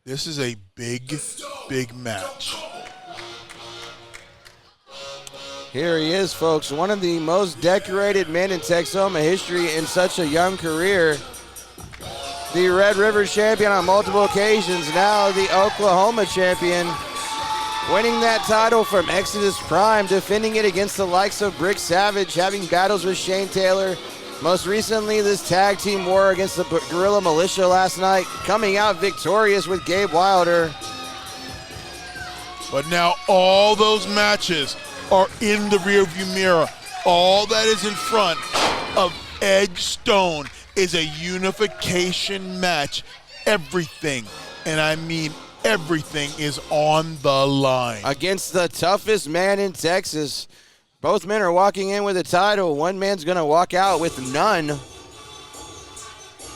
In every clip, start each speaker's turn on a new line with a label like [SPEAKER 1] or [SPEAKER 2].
[SPEAKER 1] This is a big, big match.
[SPEAKER 2] Here he is, folks, one of the most decorated men in Texoma history in such a young career. The Red River champion on multiple occasions, now the Oklahoma champion, winning that title from Exodus Prime, defending it against the likes of Brick Savage, having battles with Shane Taylor. Most recently, this tag team war against the Guerrilla Militia last night, coming out victorious with Gabe Wilder.
[SPEAKER 1] But now all those matches are in the rearview mirror. All that is in front of Edge Stone is a unification match. Everything, and I mean everything, is on the line.
[SPEAKER 2] Against the toughest man in Texas. Both men are walking in with a title. One man's going to walk out with none.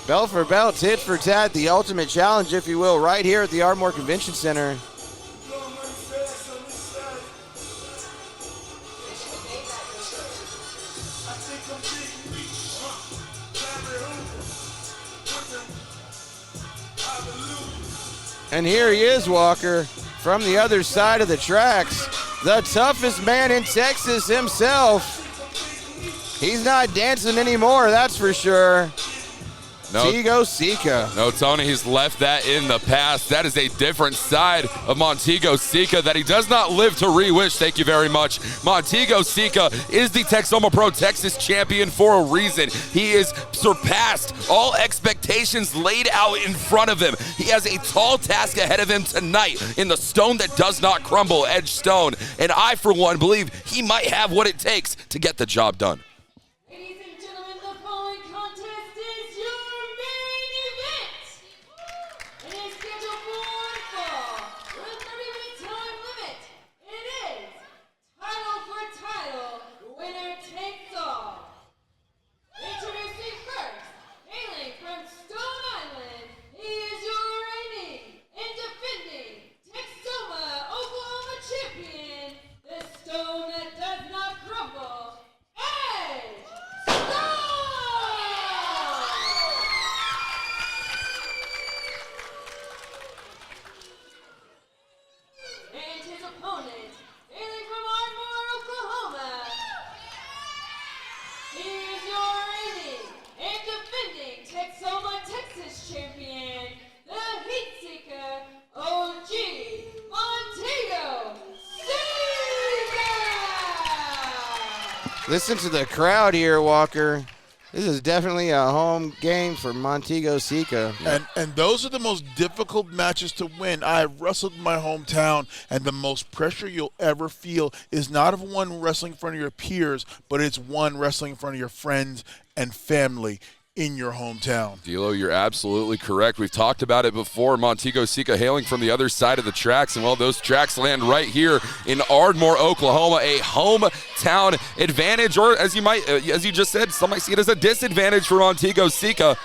[SPEAKER 2] Belt for belt, tit for tat, the ultimate challenge, if you will, right here at the Ardmore Convention Center. And here he is, Walker, from the other side of the tracks. The toughest man in Texas himself. He's not dancing anymore, that's for sure. Montego Seeka.
[SPEAKER 3] No, Tony, he's left that in the past. That is a different side of Montego Seeka that he does not live to re-wish. Thank you very much. Montego Seeka is the Texoma Pro Texas champion for a reason. He is surpassed all expectations laid out in front of him. He has a tall task ahead of him tonight in the stone that does not crumble, Edge Stone. And I, for one, believe he might have what it takes to get the job done.
[SPEAKER 2] Listen to the crowd here, Walker. This is definitely a home game for Montego Seeka.
[SPEAKER 1] And those are the most difficult matches to win. I have wrestled in my hometown, and the most pressure you'll ever feel is not of one wrestling in front of your peers, but it's one wrestling in front of your friends and family in your hometown.
[SPEAKER 3] D'Lo, you're absolutely correct. We've talked about it before. Montego Seeka hailing from the other side of the tracks, and well, those tracks land right here in Ardmore, Oklahoma, a hometown advantage, or as you just said, some might see it as a disadvantage for Montego Seeka.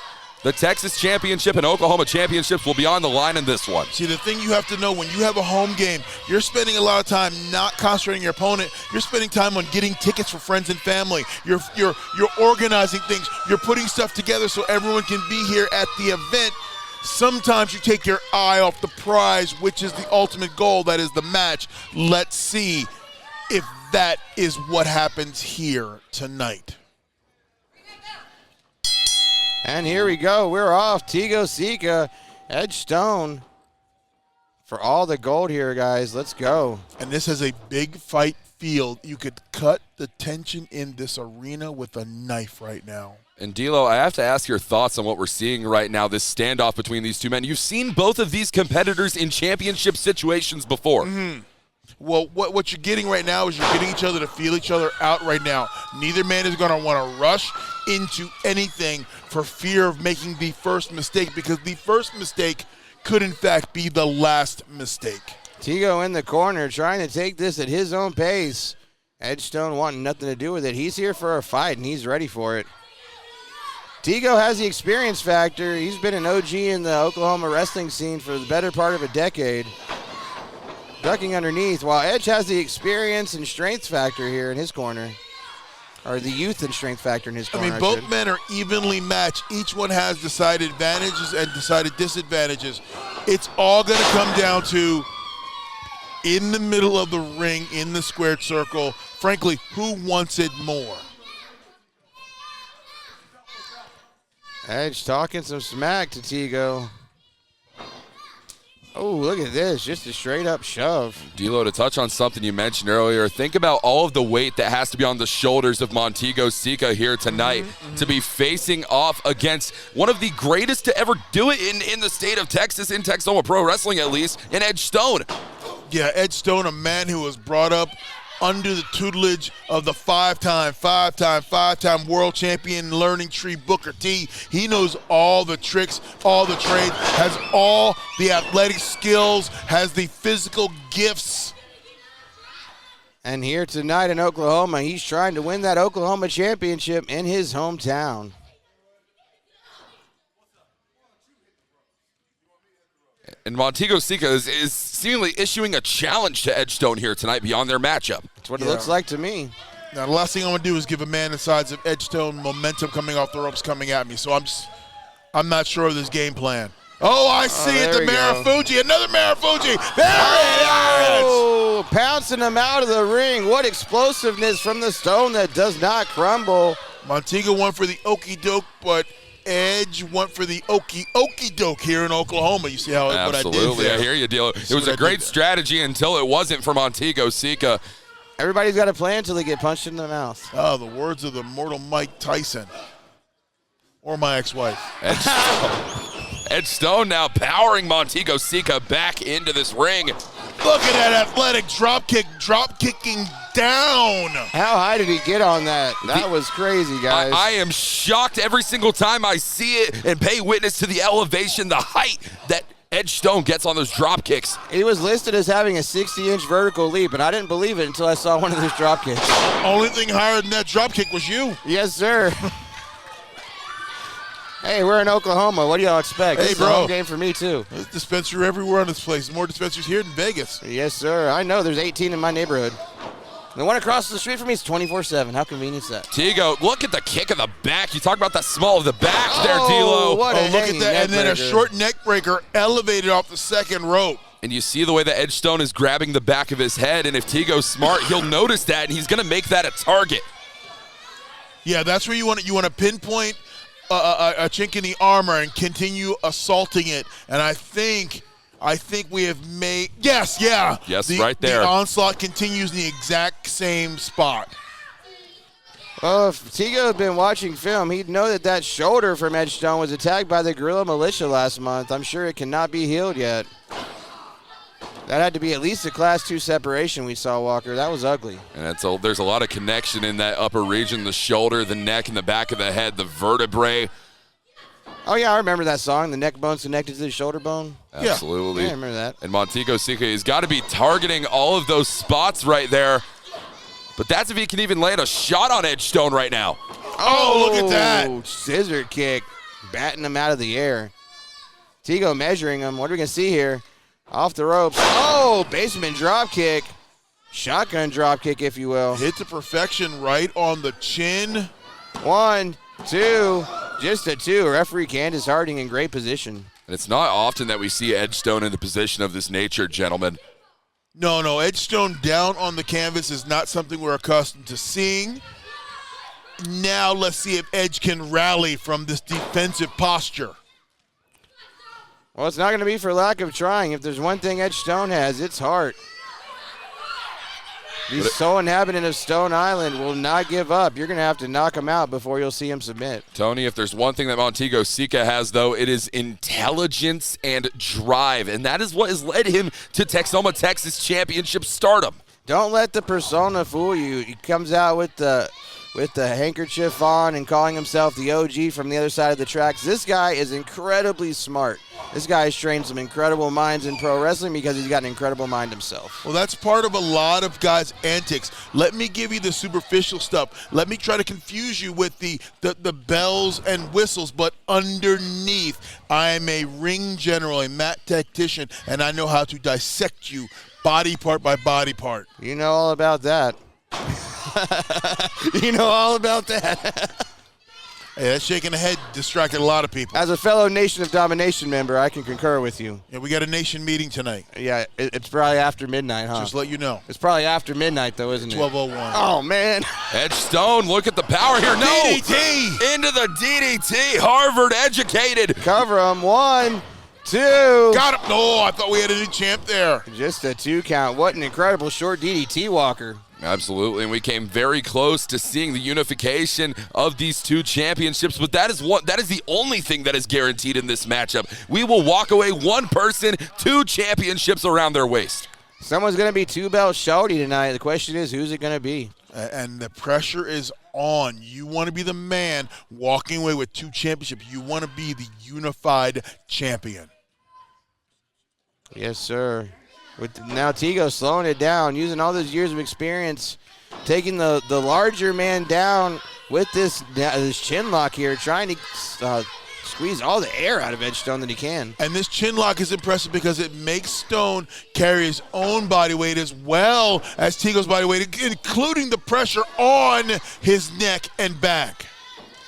[SPEAKER 3] The Texas Championship and Oklahoma Championships will be on the line in this one.
[SPEAKER 1] See, the thing you have to know, when you have a home game, you're spending a lot of time not concentrating your opponent. You're spending time on getting tickets for friends and family. You're organizing things. You're putting stuff together so everyone can be here at the event. Sometimes you take your eye off the prize, which is the ultimate goal. That is the match. Let's see if that is what happens here tonight.
[SPEAKER 2] And here we go. We're off. Montego Seeka, Edge Stone for all the gold here, guys. Let's go.
[SPEAKER 1] And this is a big fight field. You could cut the tension in this arena with a knife right now.
[SPEAKER 3] And D'Lo, I have to ask your thoughts on what we're seeing right now, this standoff between these two men. You've seen both of these competitors in championship situations before.
[SPEAKER 1] Mm-hmm. Well, what you're getting right now is you're getting each other to feel each other out right now. Neither man is going to want to rush into anything for fear of making the first mistake, because the first mistake could, in fact, be the last mistake.
[SPEAKER 2] Tego in the corner trying to take this at his own pace. Edge Stone wanting nothing to do with it. He's here for a fight, and he's ready for it. Tego has the experience factor. He's been an OG in the Oklahoma wrestling scene for the better part of a decade. Ducking underneath, while Edge has the experience and strength factor here in his corner. Or the youth and strength factor in his corner.
[SPEAKER 1] I mean, both men are evenly matched. Each one has decided advantages and decided disadvantages. It's all going to come down to, in the middle of the ring, in the squared circle, frankly, who wants it more?
[SPEAKER 2] Edge talking some smack to Tego. Oh, look at this. Just a straight-up shove.
[SPEAKER 3] D'Lo, to touch on something you mentioned earlier, think about all of the weight that has to be on the shoulders of Montego Seeka here tonight to be facing off against one of the greatest to ever do it in the state of Texas, in Texoma Pro Wrestling at least, in Edge Stone.
[SPEAKER 1] Yeah, Edge Stone, a man who was brought up under the tutelage of the five-time world champion learning tree Booker T. He knows all the tricks, all the trades, has all the athletic skills, has the physical gifts.
[SPEAKER 2] And here tonight in Oklahoma, he's trying to win that Oklahoma championship in his hometown.
[SPEAKER 3] And Montego Seeka is seemingly issuing a challenge to Edge Stone here tonight beyond their matchup.
[SPEAKER 2] That's what it looks like to me.
[SPEAKER 1] Now, the last thing I want to do is give a man the size of Edge Stone momentum coming off the ropes coming at me. So I'm not sure of this game plan. Oh, I see it, the Marafuji, another Marafuji. There it is!
[SPEAKER 2] Oh, pouncing him out of the ring. What explosiveness from the Stone that does not crumble.
[SPEAKER 1] Montego went for the okey doke, but Edge went for the okey doke here in Oklahoma. You see how what I did
[SPEAKER 3] Absolutely,
[SPEAKER 1] there?
[SPEAKER 3] I hear you, D'Lo. It was a great strategy until it wasn't for Montego Seeka.
[SPEAKER 2] Everybody's got a plan until they get punched in the mouth.
[SPEAKER 1] Oh, the words of the mortal Mike Tyson. Or my ex-wife.
[SPEAKER 3] Edge Stone now powering Montego Seeka back into this ring.
[SPEAKER 1] Look at that athletic drop kicking down.
[SPEAKER 2] How high did he get on that? That was crazy, guys.
[SPEAKER 3] I am shocked every single time I see it and pay witness to the elevation, the height that Edge Stone gets on those drop kicks.
[SPEAKER 2] It was listed as having a 60-inch vertical leap, and I didn't believe it until I saw one of those drop kicks.
[SPEAKER 1] Only thing higher than that drop kick was you.
[SPEAKER 2] Yes, sir. Hey, we're in Oklahoma. What do y'all expect?
[SPEAKER 1] Hey,
[SPEAKER 2] this
[SPEAKER 1] bro.
[SPEAKER 2] is a home game for me, too.
[SPEAKER 1] There's a dispensary everywhere in this place. There's more dispensaries here than Vegas.
[SPEAKER 2] Yes, sir. I know. There's 18 in my neighborhood. The one across the street from me is 24/7. How convenient is that?
[SPEAKER 3] Tego, look at the kick of the back. You talk about the small of the back there, D'Lo.
[SPEAKER 2] What a
[SPEAKER 1] Look at that. And then a
[SPEAKER 2] neck
[SPEAKER 1] short neck breaker elevated off the second rope.
[SPEAKER 3] And you see the way that Edge Stone is grabbing the back of his head, and if Tego's smart, he'll notice that, and he's going to make that a target.
[SPEAKER 1] Yeah, that's where you want to pinpoint a chink in the armor and continue assaulting it. And I think we have made yes,
[SPEAKER 3] right there.
[SPEAKER 1] The onslaught continues in the exact same spot.
[SPEAKER 2] Well, if Tego had been watching film, he'd know that shoulder from Edge Stone was attacked by the Guerrilla Militia last month. I'm sure it cannot be healed yet. That had to be at least a Class 2 separation we saw, Walker. That was ugly.
[SPEAKER 3] And there's a lot of connection in that upper region, the shoulder, the neck, and the back of the head, the vertebrae.
[SPEAKER 2] Oh, yeah, I remember that song, the neck bone's connected to the shoulder bone.
[SPEAKER 3] Absolutely.
[SPEAKER 2] Yeah, I remember that.
[SPEAKER 3] And Montego Seeka has got to be targeting all of those spots right there. But that's if he can even land a shot on Edge Stone right now.
[SPEAKER 1] Oh, look at that.
[SPEAKER 2] Scissor kick, batting him out of the air. Tego measuring him. What are we going to see here? Off the ropes. Oh, basement drop kick. Shotgun drop kick, if you will.
[SPEAKER 1] Hit to perfection right on the chin.
[SPEAKER 2] 1, 2, just a 2. Referee Candace Harding in great position.
[SPEAKER 3] And it's not often that we see Edge Stone in the position of this nature, gentlemen.
[SPEAKER 1] No, Edge Stone down on the canvas is not something we're accustomed to seeing. Now let's see if Edge can rally from this defensive posture.
[SPEAKER 2] Well, it's not going to be for lack of trying. If there's one thing Edge Stone has, it's heart. The sole inhabitant of Stone Island will not give up. You're going to have to knock him out before you'll see him submit.
[SPEAKER 3] Tony, if there's one thing that Montego Seeka has, though, it is intelligence and drive. And that is what has led him to Texoma, Texas Championship stardom.
[SPEAKER 2] Don't let the persona fool you. He comes out with the handkerchief on and calling himself the OG from the other side of the tracks. This guy is incredibly smart. This guy has trained some incredible minds in pro wrestling because he's got an incredible mind himself.
[SPEAKER 1] Well, that's part of a lot of guys' antics. Let me give you the superficial stuff. Let me try to confuse you with the bells and whistles, but underneath, I am a ring general, a mat tactician, and I know how to dissect you body part by body part.
[SPEAKER 2] You know all about that. You know all about that.
[SPEAKER 1] Hey, that shaking the head distracted a lot of people.
[SPEAKER 2] As a fellow Nation of Domination member, I can concur with you.
[SPEAKER 1] Yeah, we got a nation meeting tonight.
[SPEAKER 2] Yeah, it's probably after midnight, huh?
[SPEAKER 1] Just let you know.
[SPEAKER 2] It's probably after midnight, though, isn't it?
[SPEAKER 1] 12:01.
[SPEAKER 2] Oh, man.
[SPEAKER 3] Edge Stone, look at the power here. No!
[SPEAKER 1] DDT!
[SPEAKER 3] Into the DDT. Harvard educated.
[SPEAKER 2] Cover him. 1, 2.
[SPEAKER 1] Got him. No, I thought we had a new champ there.
[SPEAKER 2] Just a 2 count. What an incredible short DDT walker.
[SPEAKER 3] Absolutely, and we came very close to seeing the unification of these two championships, but that is the only thing that is guaranteed in this matchup. We will walk away one person, 2 championships around their waist.
[SPEAKER 2] Someone's going to be 2-belt shouty tonight. The question is, who's it going to be?
[SPEAKER 1] And the pressure is on. You want to be the man walking away with 2 championships. You want to be the unified champion.
[SPEAKER 2] Yes, sir. With now Tego slowing it down, using all those years of experience, taking the larger man down with this chin lock here, trying to squeeze all the air out of Edge Stone that he can.
[SPEAKER 1] And this chin lock is impressive because it makes Stone carry his own body weight as well as Tego's body weight, including the pressure on his neck and back.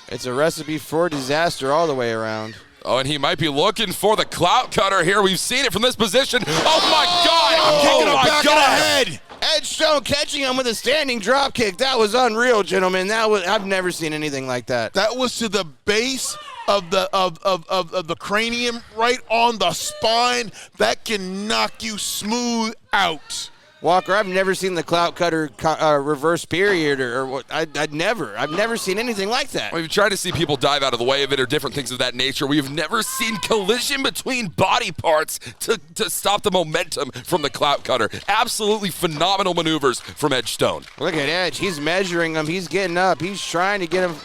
[SPEAKER 2] It's a recipe for disaster all the way around.
[SPEAKER 3] Oh, and he might be looking for the clout cutter here. We've seen it from this position. Oh, my God.
[SPEAKER 1] Kicking him
[SPEAKER 3] my
[SPEAKER 1] back
[SPEAKER 3] God.
[SPEAKER 1] in the head.
[SPEAKER 2] Edge Stone catching him with a standing drop kick. That was unreal, gentlemen. I've never seen anything like that.
[SPEAKER 1] That was to the base of the cranium, right on the spine. That can knock you smooth out.
[SPEAKER 2] Walker, I've never seen the clout cutter reverse period or what. I've never seen anything like that.
[SPEAKER 3] We've tried to see people dive out of the way of it or different things of that nature. We've never seen collision between body parts to stop the momentum from the clout cutter. Absolutely phenomenal maneuvers from Edge Stone.
[SPEAKER 2] Look at Edge. He's measuring him. He's getting up. He's trying to get him.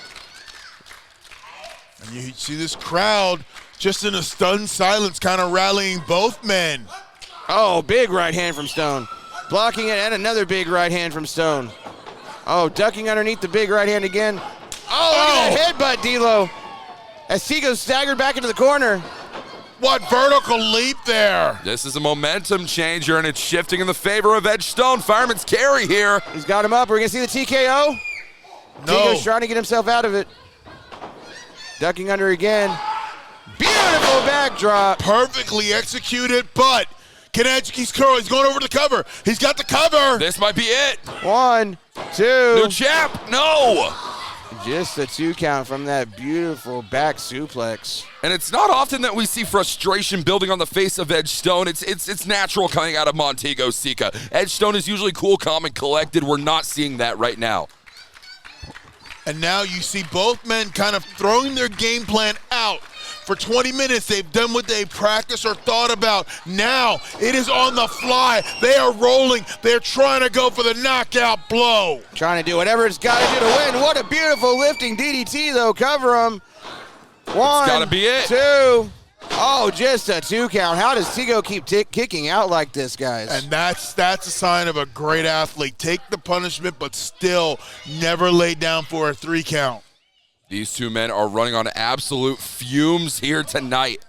[SPEAKER 1] And you see this crowd just in a stunned silence kind of rallying both men.
[SPEAKER 2] Oh, big right hand from Stone. Blocking it, and another big right hand from Stone. Oh, ducking underneath the big right hand again. Oh, look at that headbutt, D'Lo. As Tego staggered back into the corner.
[SPEAKER 1] What vertical leap there.
[SPEAKER 3] This is a momentum changer, and it's shifting in the favor of Edge Stone. Fireman's carry here.
[SPEAKER 2] He's got him up. We're going to see the TKO.
[SPEAKER 1] No.
[SPEAKER 2] Tego's trying to get himself out of it. Ducking under again. Beautiful backdrop.
[SPEAKER 1] Perfectly executed, but can Edge, he's going over the cover. He's got the cover.
[SPEAKER 3] This might be it.
[SPEAKER 2] 1, 2.
[SPEAKER 3] New champ. No.
[SPEAKER 2] Just a 2 count from that beautiful back suplex.
[SPEAKER 3] And it's not often that we see frustration building on the face of Edge Stone. It's natural coming out of Montego, Seeka. Edge Stone is usually cool, calm, and collected. We're not seeing that right now.
[SPEAKER 1] And now you see both men kind of throwing their game plan out. For 20 minutes, they've done what they practiced or thought about. Now, it is on the fly. They are rolling. They're trying to go for the knockout blow.
[SPEAKER 2] Trying to do whatever it's got to do to win. What a beautiful lifting DDT, though. Cover him. 1,
[SPEAKER 3] gotta be it.
[SPEAKER 2] 2. Oh, just a 2 count. How does Tego keep kicking out like this, guys?
[SPEAKER 1] And that's a sign of a great athlete. Take the punishment, but still never lay down for a 3 count.
[SPEAKER 3] These two men are running on absolute fumes here tonight.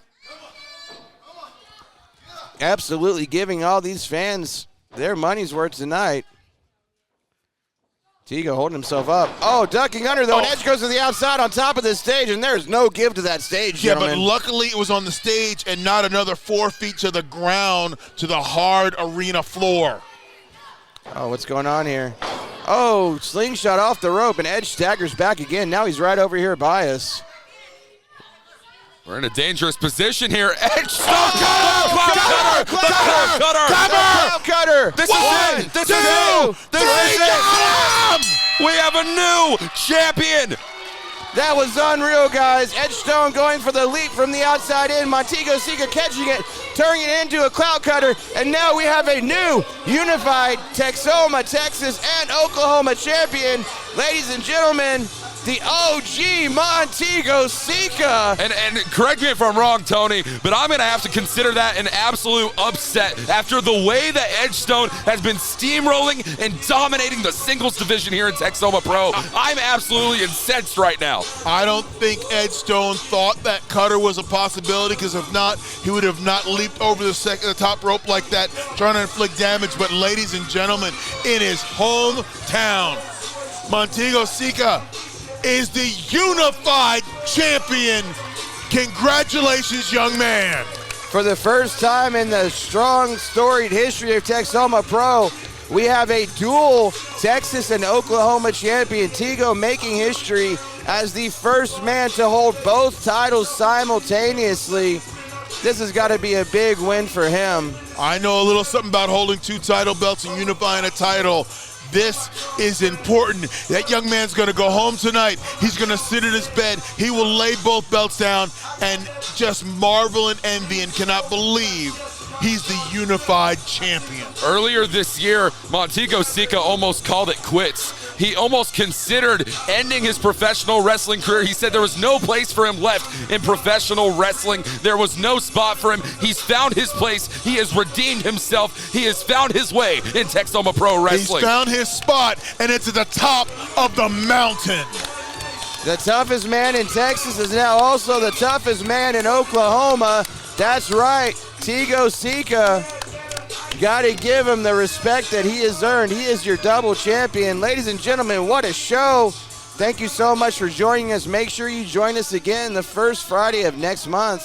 [SPEAKER 2] Absolutely giving all these fans their money's worth tonight. Tego holding himself up. Oh, ducking under, though. And Edge goes to the outside on top of this stage, and there's no give to that stage,
[SPEAKER 1] Yeah,
[SPEAKER 2] gentlemen.
[SPEAKER 1] but luckily it was on the stage and not another 4 feet to the ground to the hard arena floor.
[SPEAKER 2] Oh, what's going on here? Oh, slingshot off the rope, and Edge staggers back again. Now he's right over here by us.
[SPEAKER 3] We're in a dangerous position here. Edge Stone.
[SPEAKER 2] Cutter.
[SPEAKER 3] This is it. This is it. This is it. We have a new champion.
[SPEAKER 2] That was unreal, guys. Edge Stone going for the leap from the outside in. Montego Seeka catching it, turning it into a clout cutter, and now we have a new unified Texoma, Texas, and Oklahoma champion. Ladies and gentlemen, the OG Montego Seeka.
[SPEAKER 3] And correct me if I'm wrong, Tony, but I'm going to have to consider that an absolute upset after the way that Edge Stone has been steamrolling and dominating the singles division here in Texoma Pro. I'm absolutely incensed right now.
[SPEAKER 1] I don't think Edge Stone thought that cutter was a possibility, because if not, he would have not leaped over the top rope like that, trying to inflict damage. But ladies and gentlemen, in his hometown, Montego Seeka is the unified champion. Congratulations, young man.
[SPEAKER 2] For the first time in the strong, storied history of Texoma Pro, we have a dual Texas and Oklahoma champion. Tego making history as the first man to hold both titles simultaneously. This has got to be a big win for him.
[SPEAKER 1] I know a little something about holding 2 title belts and unifying a title. This is important. That young man's going to go home tonight. He's going to sit in his bed. He will lay both belts down and just marvel and envy and cannot believe he's the unified champion.
[SPEAKER 3] Earlier this year, Montego Seeka almost called it quits. He almost considered ending his professional wrestling career. He said there was no place for him left in professional wrestling. There was no spot for him. He's found his place. He has redeemed himself. He has found his way in Texoma Pro Wrestling.
[SPEAKER 1] He's found his spot, and it's at the top of the mountain.
[SPEAKER 2] The toughest man in Texas is now also the toughest man in Oklahoma. That's right, Tego Seeka. Got to give him the respect that he has earned. He is your double champion. Ladies and gentlemen, what a show. Thank you so much for joining us. Make sure you join us again the first Friday of next month.